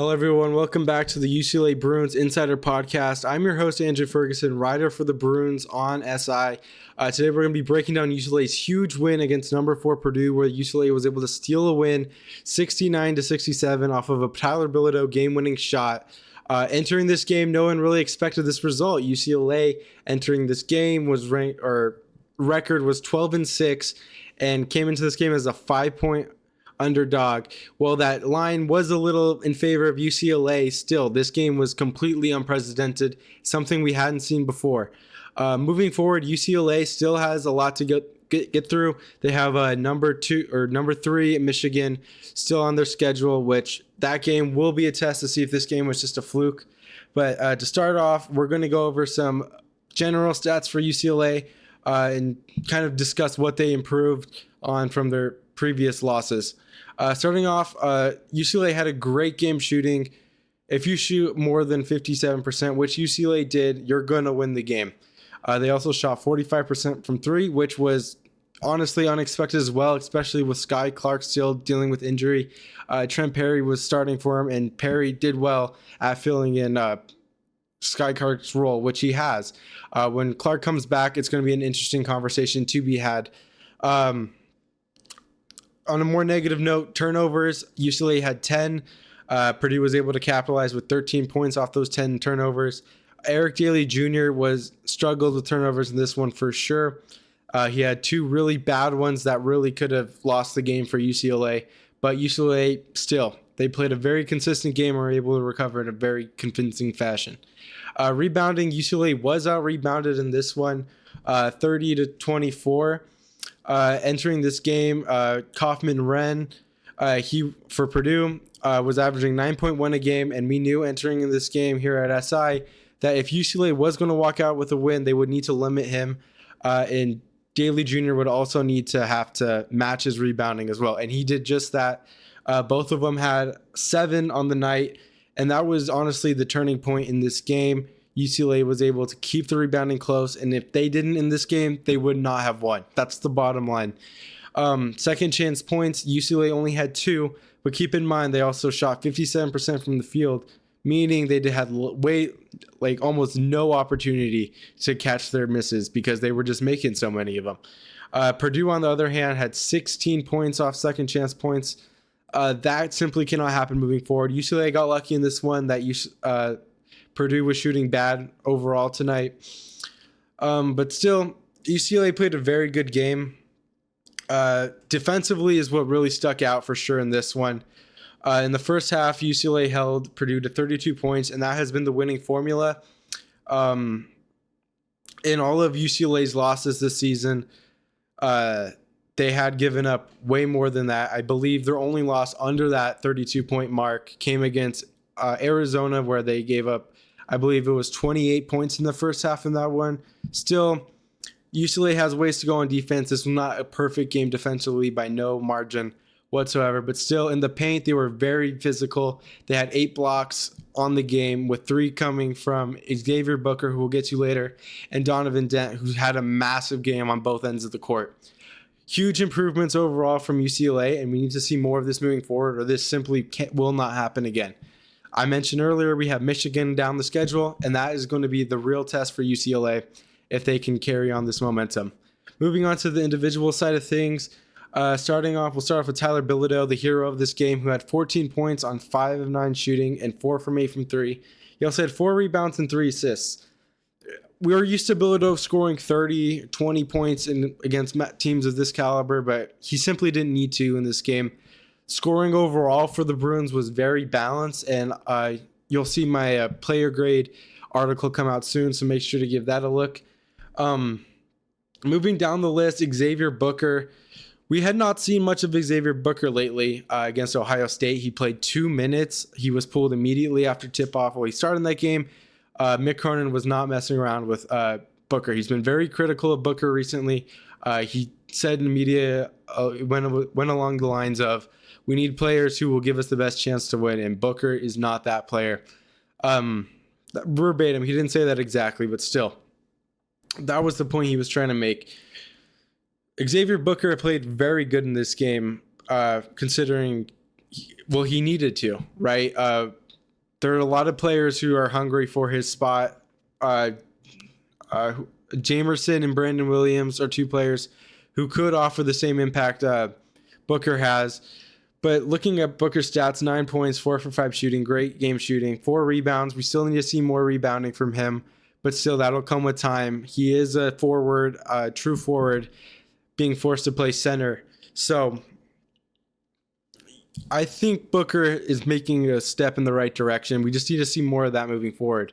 Hello, everyone. Welcome back to the UCLA Bruins Insider Podcast. I'm your host, Andrew Ferguson, writer for the Bruins on SI. Today, we're going to be breaking down UCLA's huge win against number 4 Purdue, where UCLA was able to steal a win 69-67 off of a Tyler Bilodeau game-winning shot. Entering this game, no one really expected this result. UCLA entering this game was record was 12-6 and came into this game as a 5-point underdog. Well, that line was a little in favor of UCLA. Still, this game was completely unprecedented, something we hadn't seen before. Moving forward, UCLA still has a lot to get through. They have number 3 Michigan still on their schedule, which that game will be a test to see if this game was just a fluke. But to start off, we're going to go over some general stats for UCLA and kind of discuss what they improved on from their previous losses. Starting off, UCLA had a great game shooting. If you shoot more than 57%, which UCLA did, you're going to win the game. They also shot 45% from 3, which was honestly unexpected as well, especially with Sky Clark still dealing with injury. Trent Perry was starting for him, and Perry did well at filling in Sky Clark's role, which he has. When Clark comes back, it's going to be an interesting conversation to be had. On a more negative note, turnovers, UCLA had 10. Purdue was able to capitalize with 13 points off those 10 turnovers. Eric Daly Jr. struggled with turnovers in this one for sure. He had 2 really bad ones that really could have lost the game for UCLA. But UCLA still, they played a very consistent game and were able to recover in a very convincing fashion. Rebounding, UCLA was out-rebounded in this one, 30-24. Entering this game, Kaufman-Renn, for Purdue, was averaging 9.1 a game, and we knew entering in this game here at SI that if UCLA was going to walk out with a win, they would need to limit him, and Daly Jr. would also need to have to match his rebounding as well, and he did just that. Both of them had 7 on the night, and that was honestly the turning point in this game. UCLA was able to keep the rebounding close, and if they didn't in this game, they would not have won. That's the bottom line. Second chance points, UCLA only had 2, but keep in mind they also shot 57% from the field, meaning they had almost no opportunity to catch their misses because they were just making so many of them. Purdue, on the other hand, had 16 points off second chance points. That simply cannot happen moving forward. UCLA got lucky in this one that Purdue was shooting bad overall tonight. But still, UCLA played a very good game. Defensively is what really stuck out for sure in this one. In the first half, UCLA held Purdue to 32 points, and that has been the winning formula. In all of UCLA's losses this season, they had given up way more than that. I believe their only loss under that 32-point mark came against Arizona, where they gave up, I believe it was 28 points in the first half in that one. Still, UCLA has ways to go on defense. This was not a perfect game defensively by no margin whatsoever, but still in the paint, they were very physical. They had 8 blocks on the game, with 3 coming from Xavier Booker, who we'll get to later, and Donovan Dent, who had a massive game on both ends of the court. Huge improvements overall from UCLA, and we need to see more of this moving forward, or this simply will not happen again. I mentioned earlier we have Michigan down the schedule, and that is going to be the real test for UCLA if they can carry on this momentum. Moving on to the individual side of things, we'll start off with Tyler Bilodeau, the hero of this game, who had 14 points on 5 of 9 shooting and 4 from 8 from 3. He also had 4 rebounds and 3 assists. We are used to Bilodeau scoring 30, 20 points against teams of this caliber, but he simply didn't need to in this game. Scoring overall for the Bruins was very balanced, and you'll see my player grade article come out soon, so make sure to give that a look. Moving down the list, Xavier Booker. We had not seen much of Xavier Booker lately against Ohio State. He played 2 minutes. He was pulled immediately after tip-off. Well, he started in that game. Mick Cronin was not messing around with Booker. He's been very critical of Booker recently. He said in the media, went along the lines of, we need players who will give us the best chance to win, and Booker is not that player. Verbatim, he didn't say that exactly, but still, that was the point he was trying to make. Xavier Booker played very good in this game, considering, he needed to, right? there are a lot of players who are hungry for his spot. Uh, Jamerson and Brandon Williams are two players who could offer the same impact Booker has. But looking at Booker's stats, 9 points, 4 for 5 shooting, great game shooting, 4 rebounds. We still need to see more rebounding from him, but still that'll come with time. He is a forward, true forward, being forced to play center. So I think Booker is making a step in the right direction. We just need to see more of that moving forward.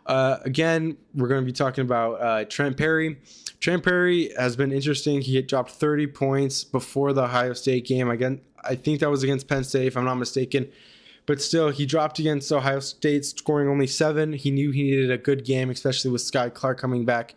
Again, we're going to be talking about Trent Perry. Trent Perry has been interesting. He had dropped 30 points before the Ohio State game. Again, I think that was against Penn State, if I'm not mistaken. But still, he dropped against Ohio State, scoring only 7. He knew he needed a good game, especially with Sky Clark coming back.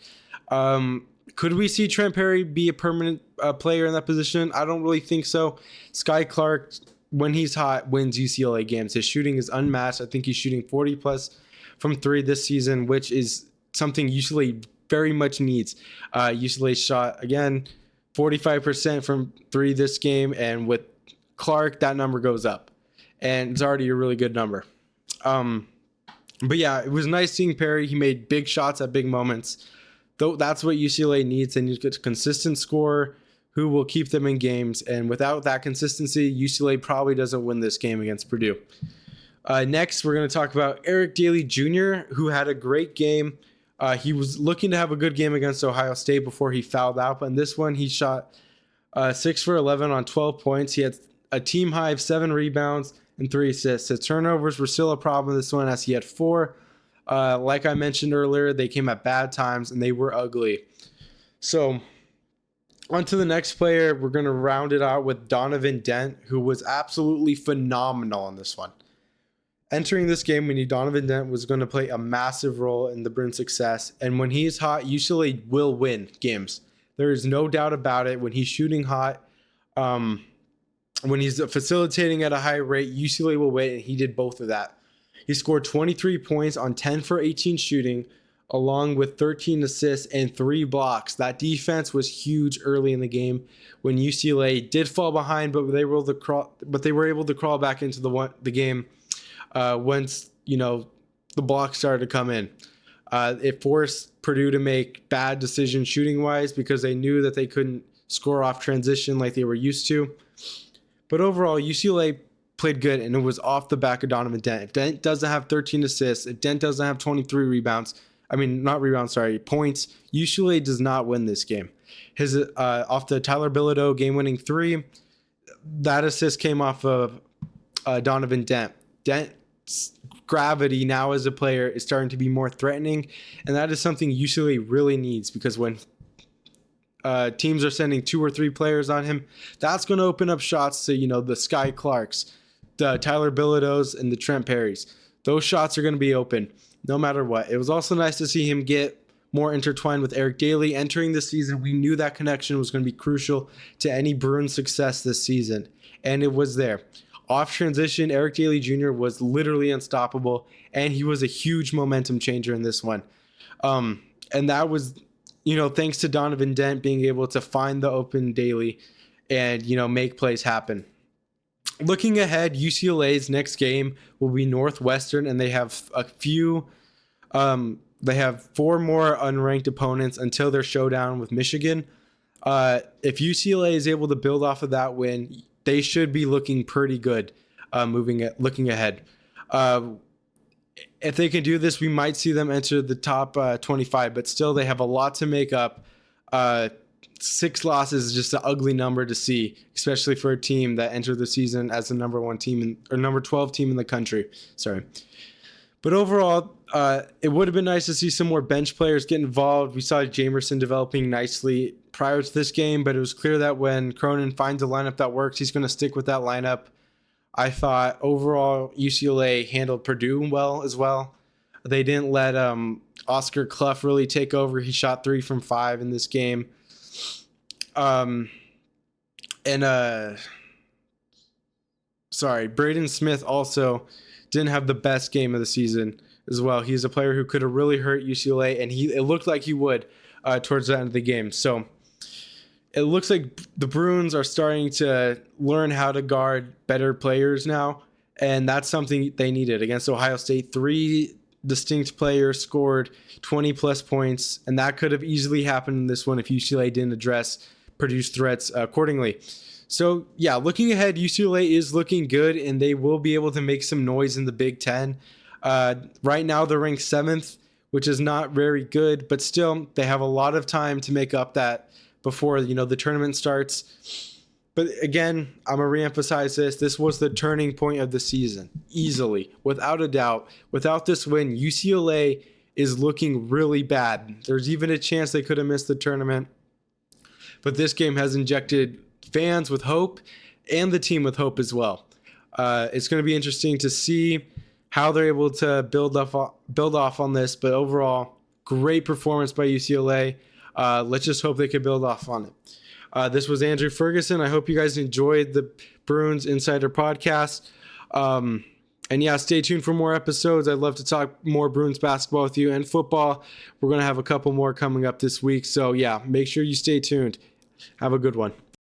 Could we see Trent Perry be a permanent player in that position? I don't really think so. Sky Clark, when he's hot, wins UCLA games. His shooting is unmatched. I think he's shooting 40 plus from 3 this season, which is something UCLA very much needs. UCLA shot, again, 45% from 3 this game, and with Clark, that number goes up. And it's already a really good number. But yeah, it was nice seeing Perry. He made big shots at big moments. Though that's what UCLA needs. They need to get a consistent scorer who will keep them in games. And without that consistency, UCLA probably doesn't win this game against Purdue. Next, we're going to talk about Eric Daly Jr., who had a great game. He was looking to have a good game against Ohio State before he fouled out. But in this one, he shot 6 for 11 on 12 points. He had a team high of 7 rebounds and 3 assists. The turnovers were still a problem this one, as he had 4. Like I mentioned earlier, they came at bad times and they were ugly. So on to the next player. We're going to round it out with Donovan Dent, who was absolutely phenomenal in this one. Entering this game, we knew Donovan Dent was going to play a massive role in the Bruins' success. And when he's hot, UCLA will win games. There is no doubt about it. When he's shooting hot, when he's facilitating at a high rate, UCLA will win, and he did both of that. He scored 23 points on 10 for 18 shooting, along with 13 assists and 3 blocks. That defense was huge early in the game when UCLA did fall behind, but they were able to crawl back into the game once the blocks started to come in. It forced Purdue to make bad decisions shooting-wise because they knew that they couldn't score off transition like they were used to. But overall, UCLA played good, and it was off the back of Donovan Dent. If Dent doesn't have 13 assists, if Dent doesn't have 23 points, UCLA does not win this game. His off the Tyler Bilodeau game-winning 3, that assist came off of Donovan Dent. Dent's gravity now as a player is starting to be more threatening, and that is something UCLA really needs, because when teams are sending 2 or 3 players on him, that's going to open up shots to, the Sky Clarks, the Tyler Bilodeaus, and the Trent Perrys. Those shots are going to be open no matter what. It was also nice to see him get more intertwined with Eric Daly. Entering this season, we knew that connection was going to be crucial to any Bruins success this season, and it was there. Off transition, Eric Daly Jr. was literally unstoppable, and he was a huge momentum changer in this one. And that was thanks to Donovan Dent being able to find the open Daly and, make plays happen. Looking ahead, UCLA's next game will be Northwestern, and they have they have 4 more unranked opponents until their showdown with Michigan. If UCLA is able to build off of that win, they should be looking pretty good looking ahead. If they can do this, we might see them enter the top 25, but still they have a lot to make up. 6 losses is just an ugly number to see, especially for a team that entered the season as the number 12 team in the country. Sorry. But overall, it would have been nice to see some more bench players get involved. We saw Jamerson developing nicely prior to this game, but it was clear that when Cronin finds a lineup that works, he's going to stick with that lineup. I thought overall UCLA handled Purdue well as well. They didn't let Oscar Clough really take over. He shot 3 from 5 in this game. Braden Smith also didn't have the best game of the season as well. He's a player who could have really hurt UCLA, and it looked like he would towards the end of the game. So it looks like the Bruins are starting to learn how to guard better players now, and that's something they needed against Ohio State. 3 distinct players scored 20 plus points, and that could have easily happened in this one if UCLA didn't address Purdue's threats accordingly. So yeah, looking ahead, UCLA is looking good, and they will be able to make some noise in the Big Ten. Right now they're ranked 7th, which is not very good, but still they have a lot of time to make up that before the tournament starts. But again, I'm going to reemphasize this. This was the turning point of the season, easily, without a doubt. Without this win, UCLA is looking really bad. There's even a chance they could have missed the tournament. But this game has injected fans with hope and the team with hope as well. It's going to be interesting to see how they're able to build off on this. But overall, great performance by UCLA. Let's just hope they can build off on it. This was Andrew Ferguson. I hope you guys enjoyed the Bruins Insider podcast. And yeah, stay tuned for more episodes. I'd love to talk more Bruins basketball with you and football. We're going to have a couple more coming up this week. So yeah, make sure you stay tuned. Have a good one.